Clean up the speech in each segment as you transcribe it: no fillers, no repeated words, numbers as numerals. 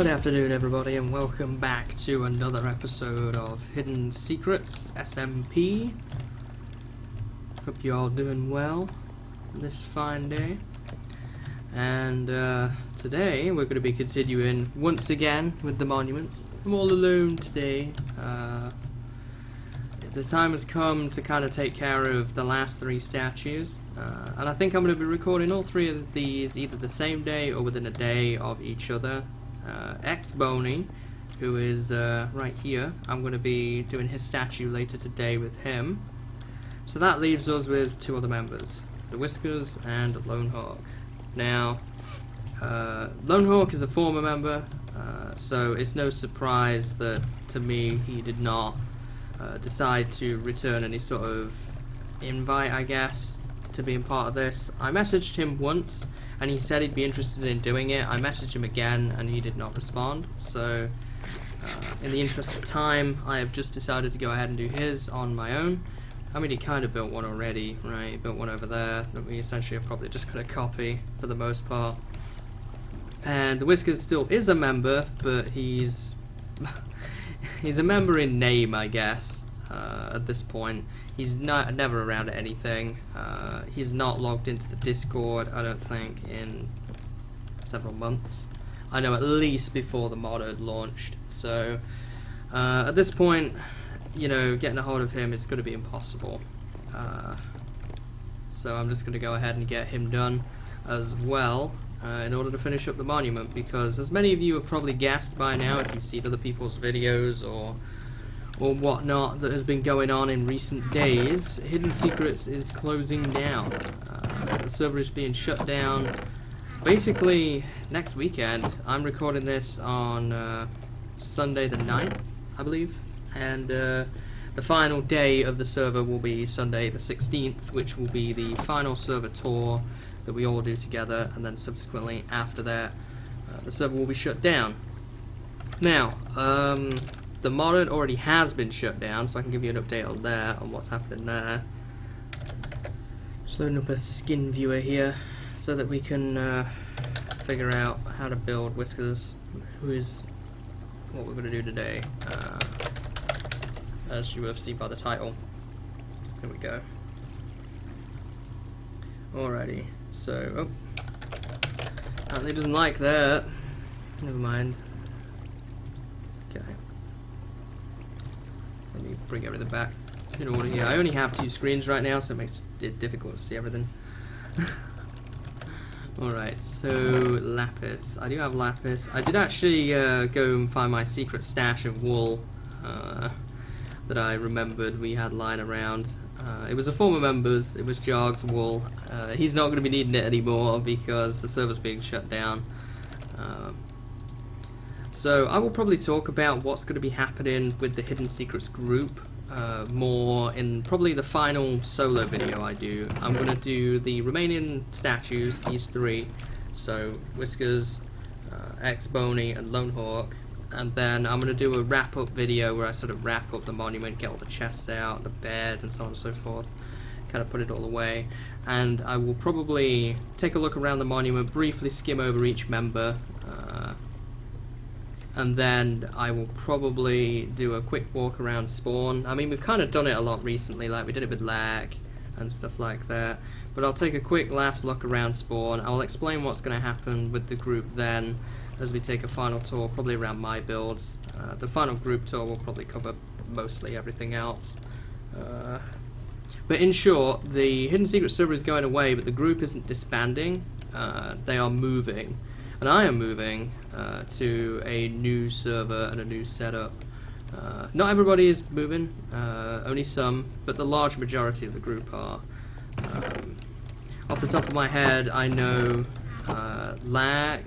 Good afternoon everybody and welcome back to another episode of Hidden Secrets SMP. Hope you're all doing well this fine day. And today we're going to be continuing once again with the monuments. I'm all alone today. The time has come to kind of take care of the last three statues. And I think I'm going to be recording all three of these either the same day or within a day of each other. Boney, who is right here, I'm going to be doing his statue later today with him. So that leaves us with two other members, TheWhiskrs and Lonehawk. Now, Lonehawk is a former member, so it's no surprise that, to me, he did not decide to return any sort of invite, I guess, to being part of this. I messaged him once and he said he'd be interested in doing it. I messaged him again and he did not respond, so in the interest of time I have just decided to go ahead and do his on my own. I mean, he kind of built one already, right? He built one over there that we essentially are probably just going to copy for the most part. And TheWhiskrs still is a member, but he's he's a member in name, I guess. At this point, he's never around at anything. He's not logged into the Discord, I don't think, in several months. I know at least before the mod had launched. So at this point, you know, getting a hold of him is going to be impossible. So I'm just going to go ahead and get him done as well in order to finish up the monument, because as many of you have probably guessed by now if you've seen other people's videos or whatnot that has been going on in recent days, Hidden Secrets is closing down. The server is being shut down basically next weekend. I'm recording this on Sunday the 9th, I believe, and the final day of the server will be Sunday the 16th, which will be the final server tour that we all do together, and then subsequently after that the server will be shut down. Now, the mod already has been shut down, so I can give you an update on there, on what's happening there. Just loading up a skin viewer here so that we can figure out how to build Whiskers, who is what we're going to do today, as you will have seen by the title. Here we go. Alrighty, so, apparently it doesn't like that. Never mind. Okay. Let me bring everything back in order here. I only have two screens right now, so it makes it difficult to see everything. Alright, so lapis. I do have lapis. I did actually go and find my secret stash of wool that I remembered we had lying around. It was a former member's, it was Jog's wool. He's not going to be needing it anymore because the server's being shut down. So I will probably talk about what's going to be happening with the Hidden Secrets group more in probably the final solo video I do. I'm going to do the remaining statues, these three, so Whiskers, Boney and Lonehawk, and then I'm going to do a wrap-up video where I sort of wrap up the monument, get all the chests out, the bed, and so on and so forth, kind of put it all away. And I will probably take a look around the monument, briefly skim over each member, and then I will probably do a quick walk around spawn. I mean, we've kind of done it a lot recently, like we did it with Lac and stuff like that, but I'll take a quick last look around spawn. I'll explain what's going to happen with the group then as we take a final tour, probably around my builds. The final group tour will probably cover mostly everything else. But in short, the Hidden Secret server is going away, but the group isn't disbanding. They are moving. And I am moving to a new server and a new setup. Not everybody is moving, only some, but the large majority of the group are. Off the top of my head, I know Lac,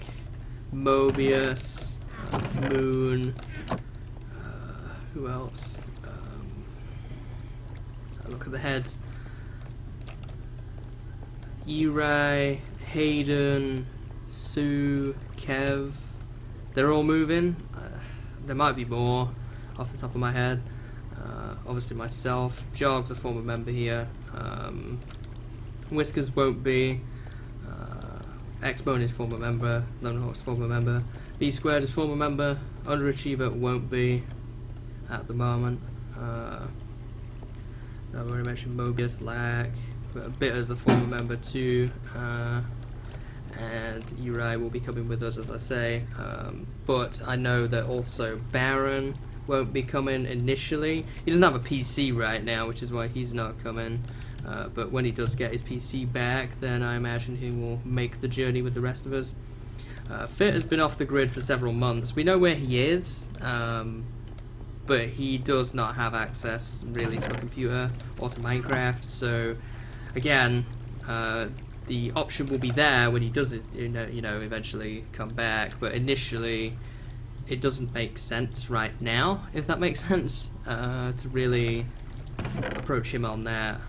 Mobius, Moon, who else? Look at the heads. Ereiter, Hayden, Sue, Kev, they're all moving. There might be more off the top of my head. Obviously myself, Jog's a former member here. Whiskers won't be. Boney's former member, Lonehawk's former member. B2 is former member. UnderAchievr won't be at the moment. I've already mentioned Mobius, Lac, but a bit as a former member too. And Ereiter will be coming with us, as I say. But I know that also Baron won't be coming initially. He doesn't have a PC right now, which is why he's not coming. But when he does get his PC back, then I imagine he will make the journey with the rest of us. Fit has been off the grid for several months. We know where he is, but he does not have access really to a computer or to Minecraft. So again, the option will be there when he does it, eventually come back. But initially, it doesn't make sense right now, if that makes sense, to really approach him on that.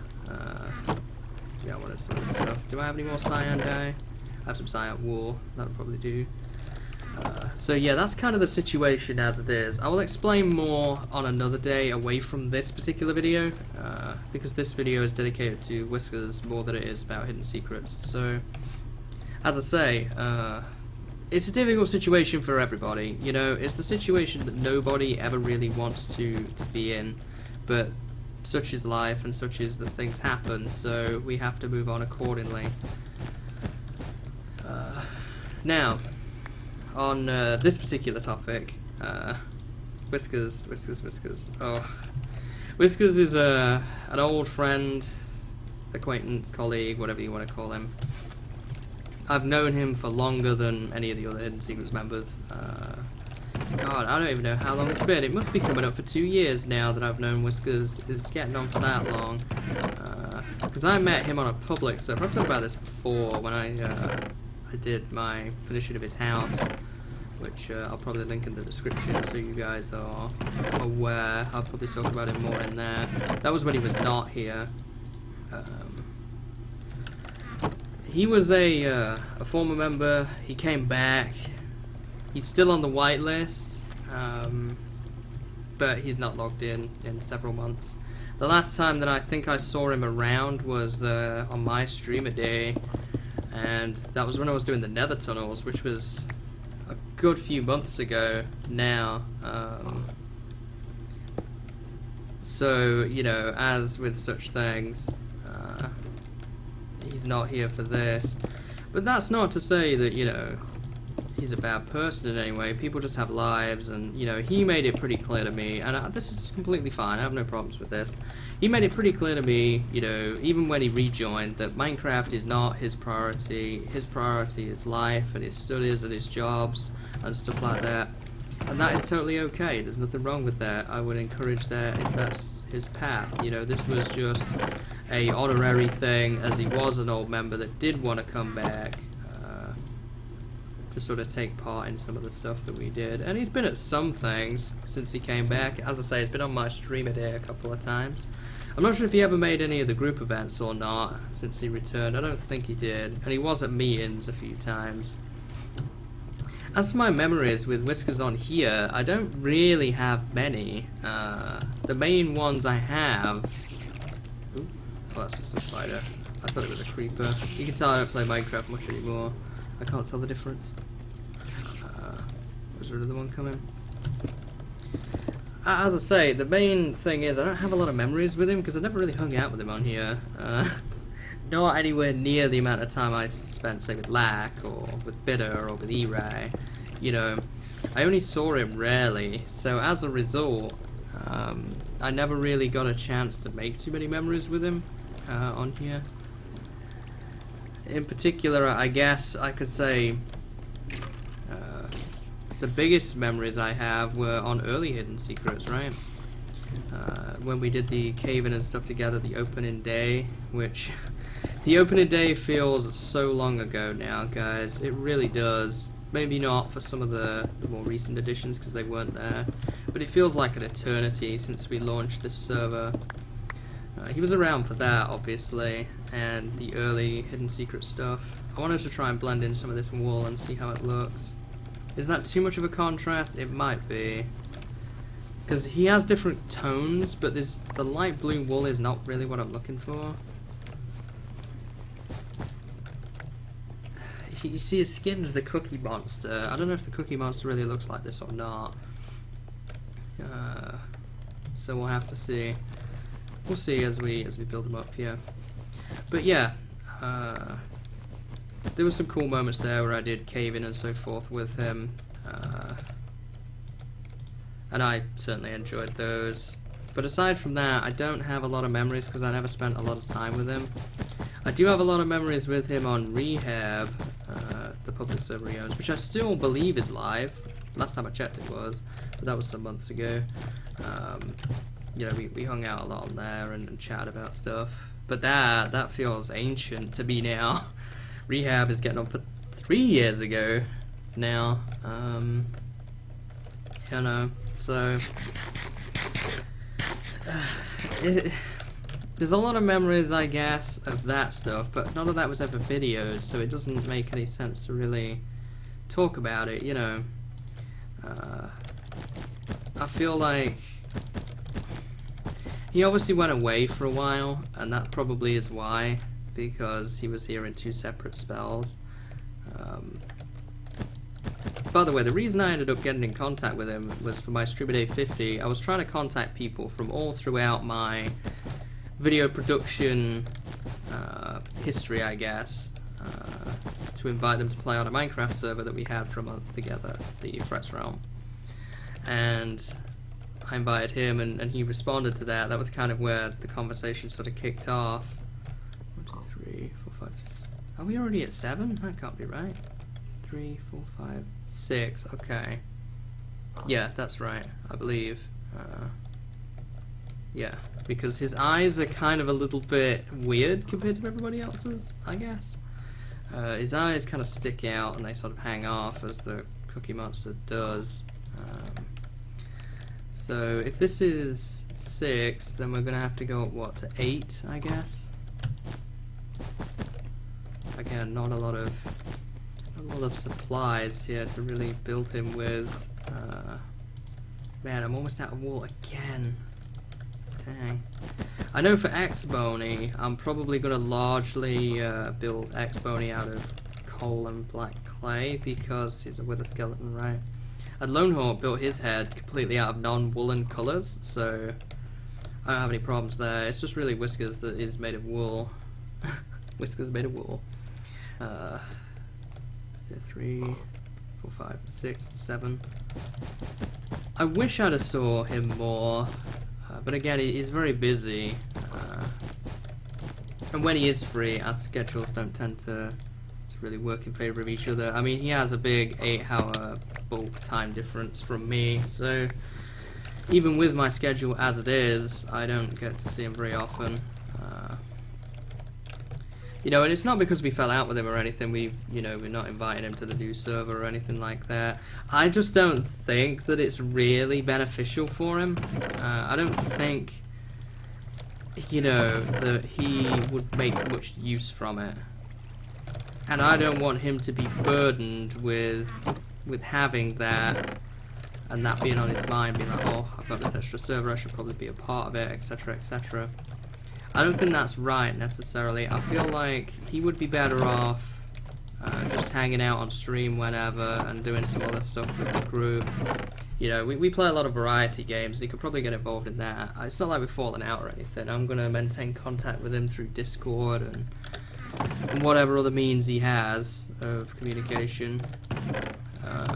Yeah, what is some of this stuff? Do I have any more cyan dye? I have some cyan wool, that'll probably do. So yeah, that's kind of the situation as it is. I will explain more on another day away from this particular video, because this video is dedicated to Whiskers more than it is about hidden secrets. So, as I say, it's a difficult situation for everybody. You know, it's the situation that nobody ever really wants to be in, but such is life and such is that things happen, so we have to move on accordingly. Now, on this particular topic, Whiskers. Oh, Whiskers is an old friend, acquaintance, colleague, whatever you want to call him. I've known him for longer than any of the other Hidden Secrets members. God, I don't even know how long it's been. It must be coming up for 2 years now that I've known Whiskers. It's getting on for that long. Because I met him on a public server. I've talked about this before when I did my finishing of his house, which I'll probably link in the description so you guys are aware. I'll probably talk about him more in there. That was when he was not here. He was a former member. He came back. He's still on the whitelist, but he's not logged in several months. The last time that I think I saw him around was on my streamer day, and that was when I was doing the Nether tunnels, which was a good few months ago now. So, you know, as with such things, he's not here for this. But that's not to say that, you know, he's a bad person in any way. People just have lives, and, you know, he made it pretty clear to me, and this is completely fine, I have no problems with this. He made it pretty clear to me, you know, even when he rejoined, that Minecraft is not his priority. His priority is life and his studies and his jobs and stuff like that. And that is totally okay. There's nothing wrong with that. I would encourage that if that's his path. You know, this was just a honorary thing, as he was an old member that did want to come back to sort of take part in some of the stuff that we did. And he's been at some things since he came back. As I say, he's been on my streamer day a couple of times. I'm not sure if he ever made any of the group events or not since he returned. I don't think he did. And he was at meetings a few times. As for my memories with Whiskers on here, I don't really have many. The main ones I have... Ooh, oh, that's just a spider. I thought it was a creeper. You can tell I don't play Minecraft much anymore. I can't tell the difference. Was there another one coming? As I say, the main thing is I don't have a lot of memories with him because I never really hung out with him on here. Not anywhere near the amount of time I spent, say, with Lac or with Bitter or with Ereiter. You know, I only saw him rarely, so as a result, I never really got a chance to make too many memories with him on here. In particular, I guess I could say the biggest memories I have were on early Hidden Secrets, right? When we did the cave-in and stuff together, the opening day, which... the opening day feels so long ago now, guys. It really does. Maybe not for some of the more recent editions, because they weren't there. But it feels like an eternity since we launched this server. He was around for that, obviously, and the early Hidden Secret stuff. I wanted to try and blend in some of this wool and see how it looks. Is that too much of a contrast? It might be. Because he has different tones, but the light blue wool is not really what I'm looking for. you see his skin's the Cookie Monster. I don't know if the Cookie Monster really looks like this or not. So we'll have to see. We'll see as we build him up here. But yeah, there were some cool moments there where I did cave-in and so forth with him, and I certainly enjoyed those. But aside from that, I don't have a lot of memories because I never spent a lot of time with him. I do have a lot of memories with him on Rehab, the public server he owns, which I still believe is live. Last time I checked it was, but that was some months ago. You know, we hung out a lot on there and chatted about stuff. But that feels ancient to me now. Rehab is getting on for 3 years ago now. You know, so there's a lot of memories, I guess, of that stuff, but none of that was ever videoed, so it doesn't make any sense to really talk about it, you know. I feel like he obviously went away for a while, and that probably is why, because he was here in 2 separate spells. By the way, the reason I ended up getting in contact with him was for my Streamer Day 50. I was trying to contact people from all throughout my video production history, I guess, to invite them to play on a Minecraft server that we had for a month together, the Frets Realm. And I invited him, and he responded to that. That was kind of where the conversation sort of kicked off. 1, 2, 3, 4, 5. Are we already at 7? That can't be right. 3, 4, 5, 6. Okay. Yeah, that's right. I believe. Yeah, because his eyes are kind of a little bit weird compared to everybody else's, I guess. His eyes kind of stick out and they sort of hang off as the Cookie Monster does. So if this is 6, then we're gonna have to go up, what, to 8, I guess. Again, not a lot of supplies here to really build him with. Man, I'm almost out of wool again. Dang. I know for X-Bony, I'm probably gonna largely build X-Bony out of coal and black clay because he's a wither skeleton, right? And Lonehawk built his head completely out of non-woolen colours, so I don't have any problems there. It's just really Whiskers that is made of wool. Whiskers made of wool. 3, 4, 5, 6, 7. I wish I'd have saw him more, but again, he's very busy. And when he is free, our schedules don't tend to really work in favour of each other. I mean, he has a big 8-hour bulk time difference from me, so even with my schedule as it is, I don't get to see him very often. You know, and it's not because we fell out with him or anything. We're not inviting him to the new server or anything like that. I just don't think that it's really beneficial for him. I don't think, you know, that he would make much use from it. And I don't want him to be burdened with having that, and that being on his mind, being like, oh, I've got this extra server, I should probably be a part of it, etc., etc. I don't think that's right, necessarily. I feel like he would be better off just hanging out on stream whenever and doing some other stuff with the group. You know, we play a lot of variety games. He could probably get involved in that. It's not like we've fallen out or anything. I'm going to maintain contact with him through Discord and whatever other means he has of communication.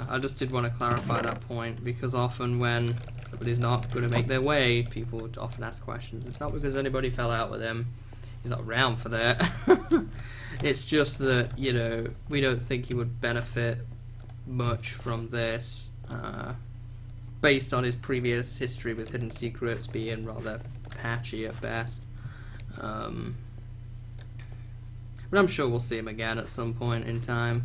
I just did want to clarify that point, because often when somebody's not going to make their way, people would often ask questions. It's not because anybody fell out with him. He's not around for that. It's just that, you know, we don't think he would benefit much from this, based on his previous history with Hidden Secrets being rather patchy at best. But I'm sure we'll see him again at some point in time.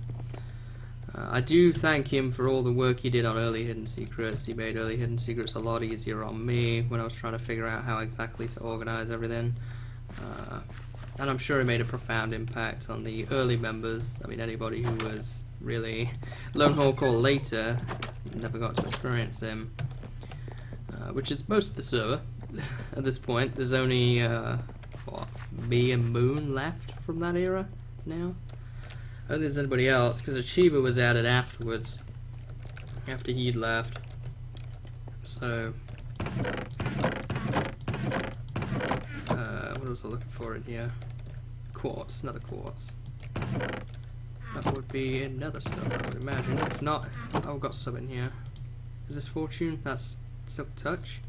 I do thank him for all the work he did on early Hidden Secrets. He made early Hidden Secrets a lot easier on me when I was trying to figure out how exactly to organize everything. And I'm sure he made a profound impact on the early members. I mean, anybody who was really Lone Hawk or later never got to experience him, which is most of the server at this point. There's only me and Moon left from that era now. I don't think there's anybody else, because Achiever was added afterwards, after he'd left. So, what was I looking for in here? Quartz, another quartz. That would be another stuff, I would imagine. If not, oh, I've got some in here. Is this fortune? That's silk touch.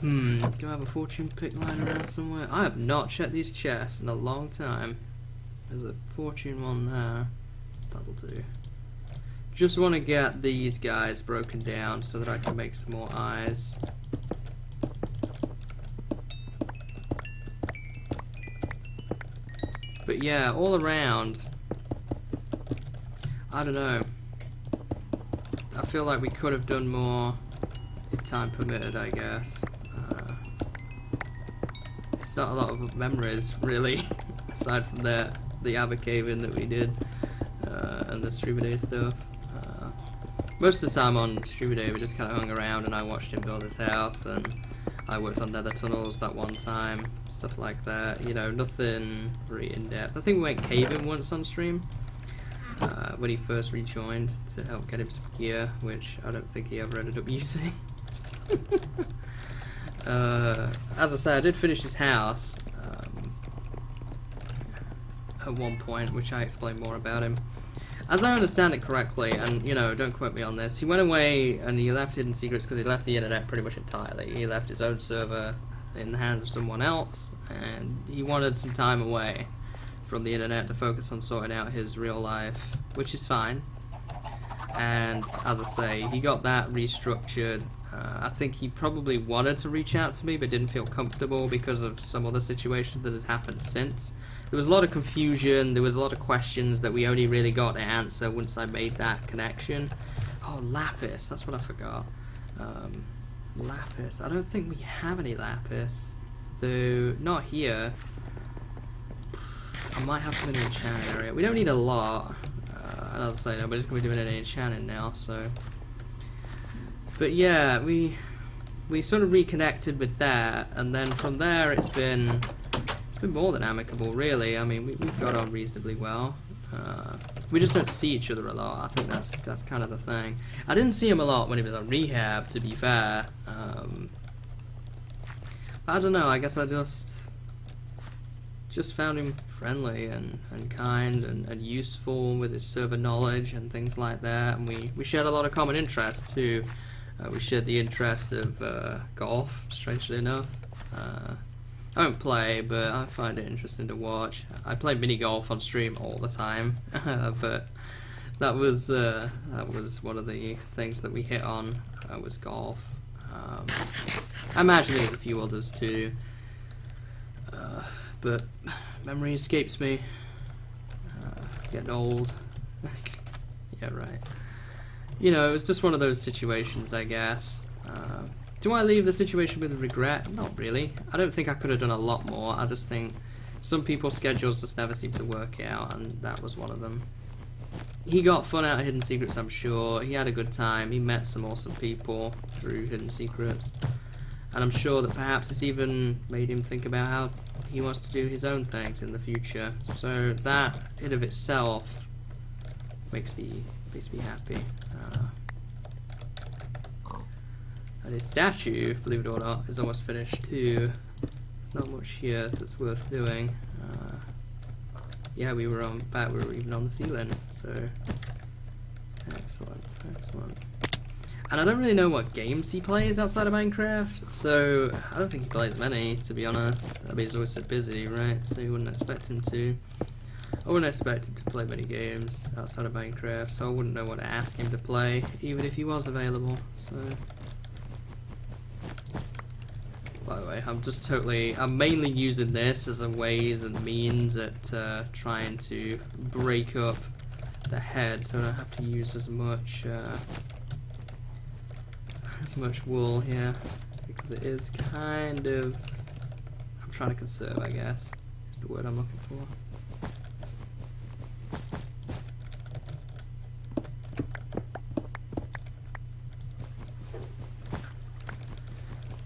Do I have a fortune pick lying around somewhere? I have not checked these chests in a long time. There's a fortune one there. That'll do. Just want to get these guys broken down so that I can make some more eyes. But yeah, all around, I don't know. I feel like we could have done more if time permitted, I guess. It's not a lot of memories, really, aside from the cave-in that we did, and the Streamer Day stuff. Most of the time on Streamer Day we just kind of hung around and I watched him build his house, and I worked on nether tunnels that one time, stuff like that, you know, nothing really in-depth. I think we went cave-in once on stream, when he first rejoined to help get him some gear, which I don't think he ever ended up using. As I say, I did finish his house at one point, which I explained more about him. As I understand it correctly, and you know, don't quote me on this, he went away and he left Hidden Secrets because he left the internet pretty much entirely. He left his own server in the hands of someone else, and he wanted some time away from the internet to focus on sorting out his real life, which is fine. And as I say, he got that restructured. I think he probably wanted to reach out to me but didn't feel comfortable because of some other situations that had happened since. There was a lot of confusion, there was a lot of questions that we only really got to answer once I made that connection. Oh, lapis, that's what I forgot. Lapis, I don't think we have any lapis, though not here. I might have some in the enchanting area. We don't need a lot, and as I say, nobody's going to be doing any enchanting now, so... But yeah, we sort of reconnected with that, and then from there it's been more than amicable, really. I mean, we've got on reasonably well. We just don't see each other a lot. I think that's kind of the thing. I didn't see him a lot when he was on rehab, to be fair. I don't know. I guess I just found him friendly and kind and useful with his server knowledge and things like that. And we shared a lot of common interests too. We shared the interest of golf, strangely enough. I don't play, but I find it interesting to watch. I play mini golf on stream all the time, but that was one of the things that we hit on, was golf. I imagine there's a few others too, but memory escapes me. Getting old. Yeah, right. You know, it was just one of those situations, I guess. Do I leave the situation with regret? Not really. I don't think I could have done a lot more. I just think some people's schedules just never seem to work out, and that was one of them. He got fun out of Hidden Secrets, I'm sure. He had a good time. He met some awesome people through Hidden Secrets. And I'm sure that perhaps it's even made him think about how he wants to do his own things in the future. So that, in of itself, makes me happy. And his statue, believe it or not, is almost finished too. There's not much here that's worth doing. Yeah, we were even on the ceiling, so excellent. And I don't really know what games he plays outside of Minecraft, so I don't think he plays many, to be honest. I mean, he's always so busy, right? So you wouldn't expect him to. I wouldn't expect him to play many games outside of Minecraft, so I wouldn't know what to ask him to play, even if he was available, so... By the way, I'm mainly using this as a ways and means at trying to break up the head so I don't have to use as much wool here, because it is kind of... I'm trying to conserve, I guess, is the word I'm looking for.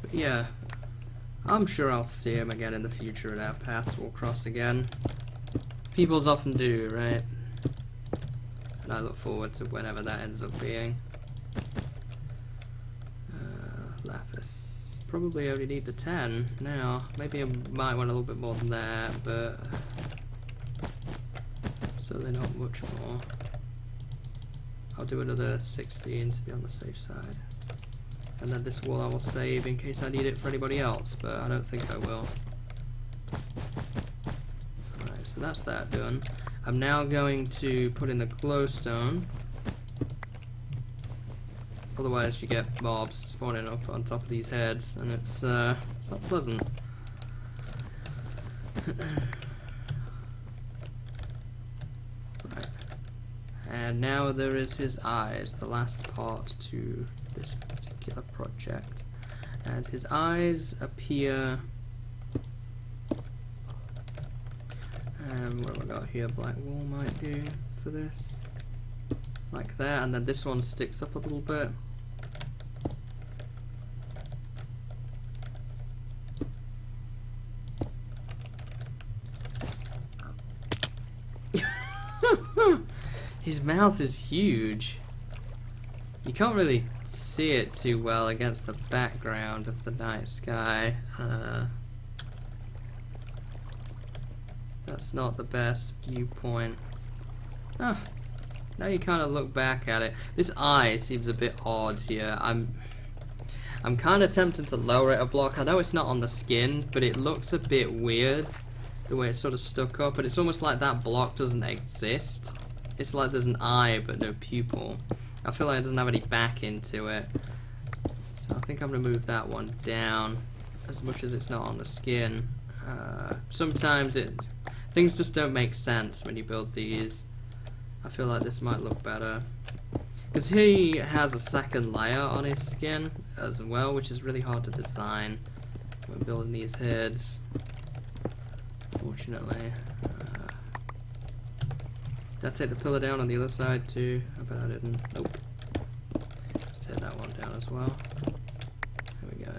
But yeah, I'm sure I'll see him again in the future and our paths will cross again. Peoples often do, right? and I look forward to whenever that ends up being. Lapis. Probably only need the 10 now. Maybe I might want a little bit more than that, but certainly not much more. I'll do another 16 to be on the safe side. And then this wall I will save in case I need it for anybody else, but I don't think I will. Alright, so that's that done. I'm now going to put in the glowstone. Otherwise you get mobs spawning up on top of these heads, and it's not pleasant. Right. And now there is his eyes, the last part to this particular project. And his eyes appear... what have I got here? Black wool might do for this. Like that, and then this one sticks up a little bit. His mouth is huge. You can't really see it too well against the background of the night sky. That's not the best viewpoint. Ah, now you kind of look back at it. This eye seems a bit odd here. I'm kind of tempted to lower it a block. I know it's not on the skin, but it looks a bit weird the way it's sort of stuck up. But it's almost like that block doesn't exist. It's like there's an eye but no pupil. I feel like it doesn't have any back into it. So I think I'm going to move that one down as much as it's not on the skin. Sometimes things just don't make sense when you build these. I feel like this might look better. Because he has a second layer on his skin as well, which is really hard to design when building these heads. Fortunately. Did I take the pillar down on the other side too? I bet I didn't. Nope. Just tear that one down as well. There we go.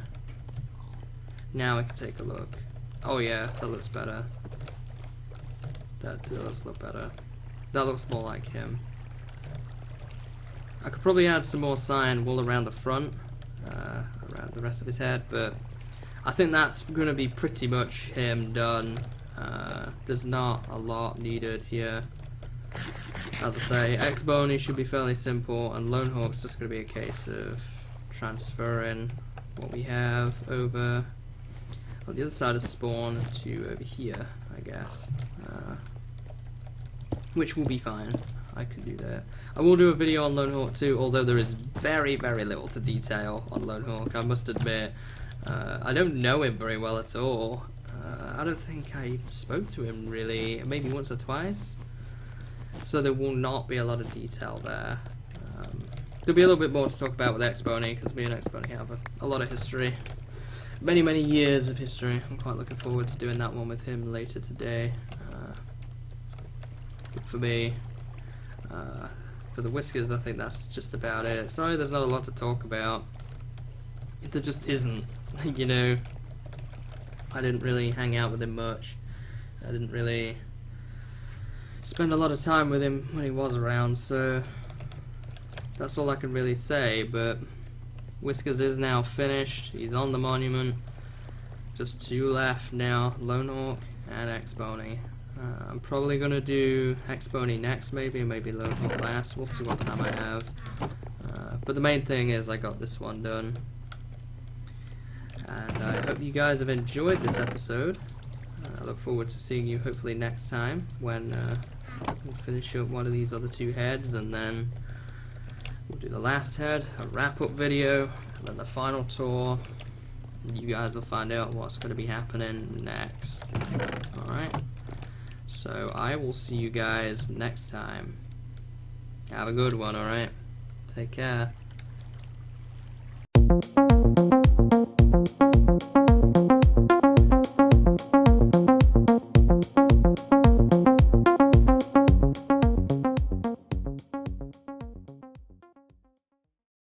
Now we can take a look. Oh yeah, that looks better. That does look better. That looks more like him. I could probably add some more cyan wool around the front, around the rest of his head, but I think that's going to be pretty much him done. There's not a lot needed here. As I say, X-Boney should be fairly simple, and Lone Hawk's just going to be a case of transferring what we have over on the other side of spawn to over here, I guess. Which will be fine. I can do that. I will do a video on Lone Hawk too, although there is very, very little to detail on Lone Hawk, I must admit. I don't know him very well at all. I don't think I even spoke to him really, maybe once or twice. So there will not be a lot of detail there. There'll be a little bit more to talk about with X-Boney, because me and X-Boney have a lot of history. Many, many years of history. I'm quite looking forward to doing that one with him later today. But for me, for the Whiskers, I think that's just about it. Sorry there's not a lot to talk about. There just isn't. You know, I didn't really hang out with him much. I didn't really spend a lot of time with him when he was around, so that's all I can really say. But Whiskers is now finished. He's on the monument. Just two left now, Lone Hawk and X-Boney. I'm probably going to do X-Boney next, maybe, and maybe Lone Hawk last. We'll see what time I have. But the main thing is I got this one done. And I hope you guys have enjoyed this episode. I look forward to seeing you hopefully next time when we'll finish up one of these other two heads, and then we'll do the last head, a wrap-up video, and then the final tour. You guys will find out what's going to be happening next. Alright, so I will see you guys next time. Have a good one, alright? Take care.